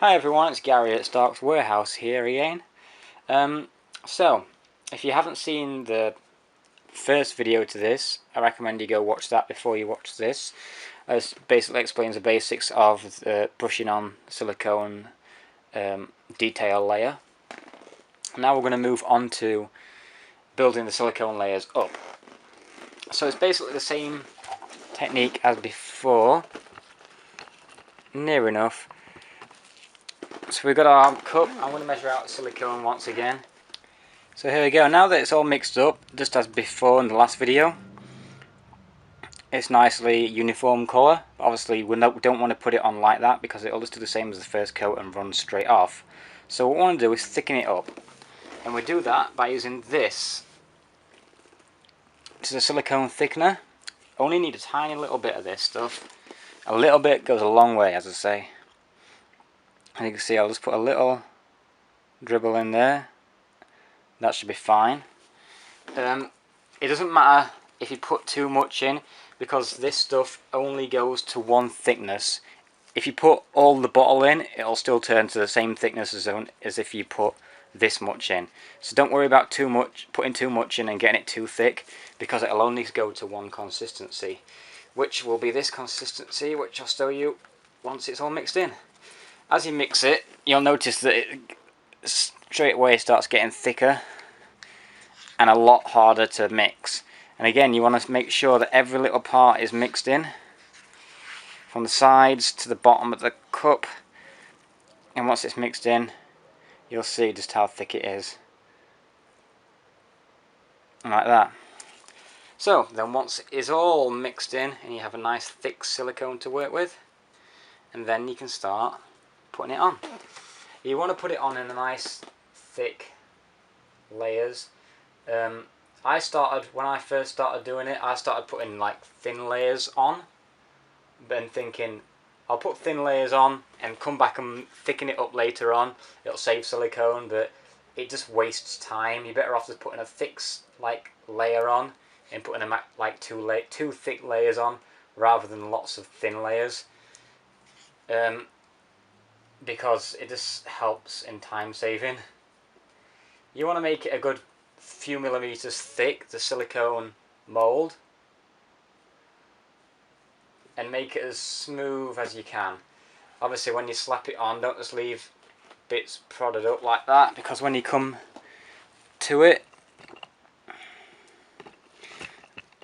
Hi everyone, it's Gary at Stark's Warehouse here again. So, if you haven't seen the first video to this, I recommend you go watch that before you watch this. It basically explains the basics of brushing on silicone detail layer. Now we're going to move on to building the silicone layers up. So it's basically the same technique as before, near enough. So we've got our cup. I'm going to measure out the silicone once again. So here we go. Now that it's all mixed up, just as before in the last video, it's nicely uniform colour. Obviously we don't want to put it on like that because it'll just do the same as the first coat and run straight off. So what we want to do is thicken it up. And we do that by using this. This is a silicone thickener. Only need a tiny little bit of this stuff. A little bit goes a long way, as I say. And you can see I'll just put a little dribble in there. That should be fine. It doesn't matter if you put too much in, because this stuff only goes to one thickness. If you put all the bottle in, it'll still turn to the same thickness as if you put this much in. So don't worry about putting too much in and getting it too thick, because it'll only go to one consistency, which will be this consistency, which I'll show you once it's all mixed in. As you mix it, you'll notice that it straight away starts getting thicker and a lot harder to mix. And again, you want to make sure that every little part is mixed in, from the sides to the bottom of the cup. And once it's mixed in, you'll see just how thick it is. Like that. So then once it's all mixed in and you have a nice thick silicone to work with, and then you can start putting it on. You want to put it on in a nice thick layers. When I first started doing it, I started putting like thin layers on, then thinking I'll put thin layers on and come back and thicken it up later on. It'll save silicone, but it just wastes time. You're better off just putting a thick layer on and putting two thick layers on rather than lots of thin layers. Because it just helps in time saving. You want to make it a good few millimeters thick, the silicone mould, and make it as smooth as you can. Obviously when you slap it on, don't just leave bits prodded up like that, because when you come to it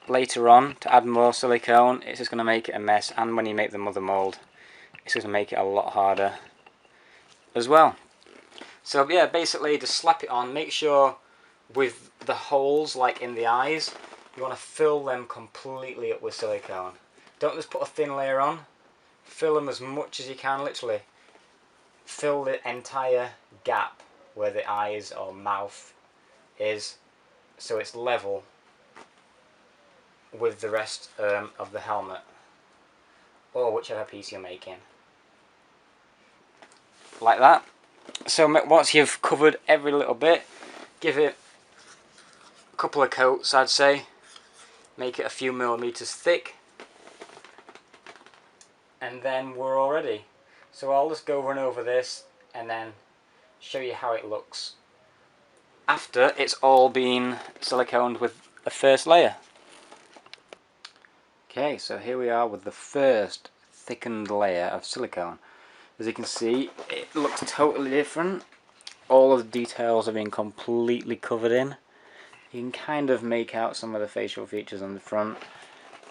later on to add more silicone, it's just going to make it a mess, and when you make the mother mould, it's going to make it a lot harder as well. So yeah, basically just slap it on. Make sure with the holes, like in the eyes, you want to fill them completely up with silicone. Don't just put a thin layer on. Fill them as much as you can, literally. Fill the entire gap where the eyes or mouth is, so it's level with the rest of the helmet, or whichever piece you're making. Like that. So once you've covered every little bit, give it a couple of coats, I'd say. Make it a few millimeters thick, and then we're all ready. So I'll just go run over this and then show you how it looks after it's all been siliconed with the first layer. Okay, so here we are with the first thickened layer of silicone. As you can see, it looks totally different. All of the details have been completely covered in. You can kind of make out some of the facial features on the front,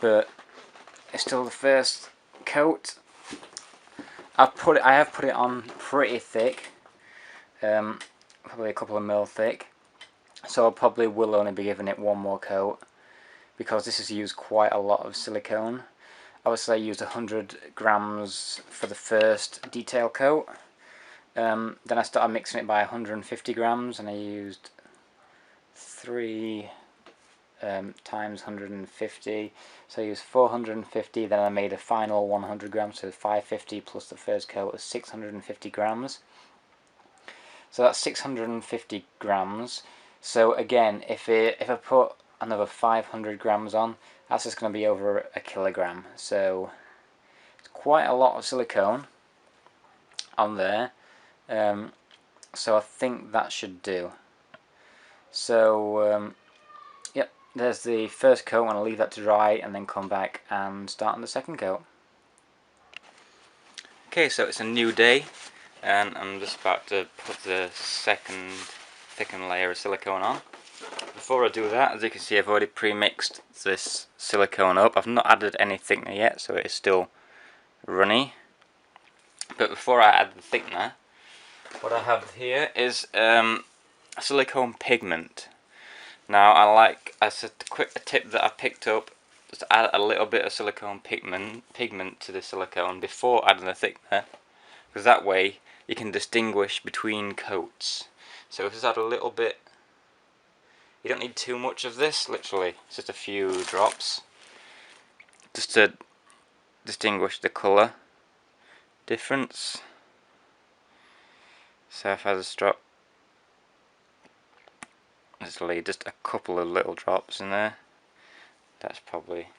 but it's still the first coat. I have put it on pretty thick, probably a couple of mil thick, so I probably will only be giving it one more coat, because this has used quite a lot of silicone. Obviously I used 100 grams for the first detail coat, then I started mixing it by 150 grams, and I used 3 times 150, so I used 450, then I made a final 100 grams, so 550 plus the first coat was 650 grams. So that's 650 grams. So again, if I put another 500 grams on, that's just going to be over a kilogram. So it's quite a lot of silicone on there. So I think that should do. So yep, there's the first coat, and I'll leave that to dry and then come back and start on the second coat. Okay, so it's a new day and I'm just about to put the second thickened layer of silicone on. Before I do that, as you can see, I've already pre-mixed this silicone up. I've not added any thickener yet, so it is still runny. But before I add the thickener, what I have here is silicone pigment. Now I said a tip that I picked up, just add a little bit of silicone pigment to the silicone before adding the thickener, because that way you can distinguish between coats. So just add a little bit. You don't need too much of this, literally, it's just a few drops, just to distinguish the colour difference. So if I just drop, literally just a couple of little drops in there, that's probably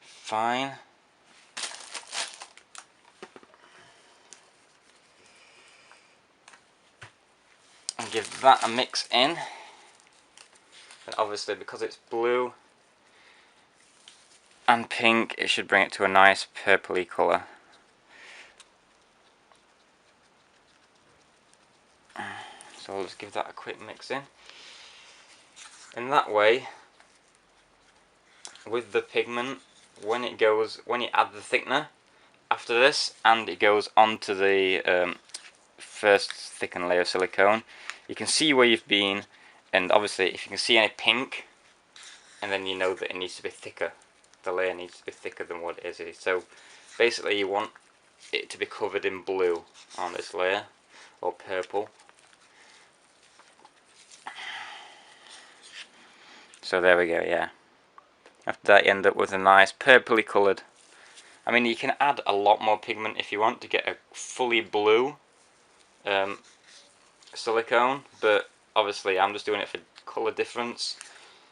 fine. And give that a mix in. And obviously, because it's blue and pink, it should bring it to a nice purpley colour. So I'll just give that a quick mix in. In that way, with the pigment, when you add the thickener after this, and it goes onto the first thickened layer of silicone, you can see where you've been, and obviously if you can see any pink, and then you know that it needs to be thicker. The layer needs to be thicker than what it is. So basically you want it to be covered in blue on this layer, or purple. So there we go, yeah. After that you end up with a nice purpley coloured. I mean, you can add a lot more pigment if you want to get a fully blue silicone, but obviously I'm just doing it for colour difference.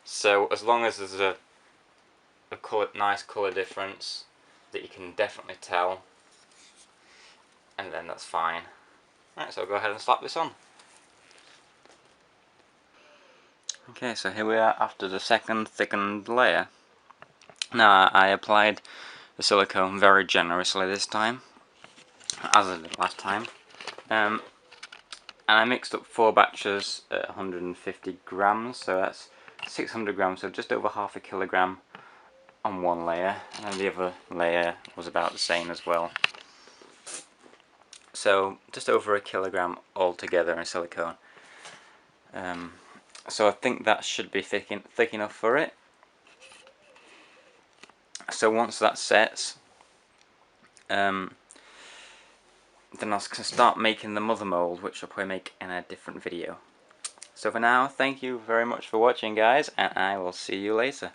So as long as there's a nice colour difference that you can definitely tell, and then that's fine. Right, so I'll go ahead and slap this on. Okay, so here we are after the second thickened layer. Now I applied the silicone very generously this time, as I did last time. And I mixed up 4 batches at 150 grams, so that's 600 grams, so just over half a kilogram on one layer, and the other layer was about the same as well. So just over a kilogram altogether in silicone. So I think that should be thick enough for it. So once that sets, then I can start making the mother mold, which I'll probably make in a different video. So for now, thank you very much for watching, guys, and I will see you later.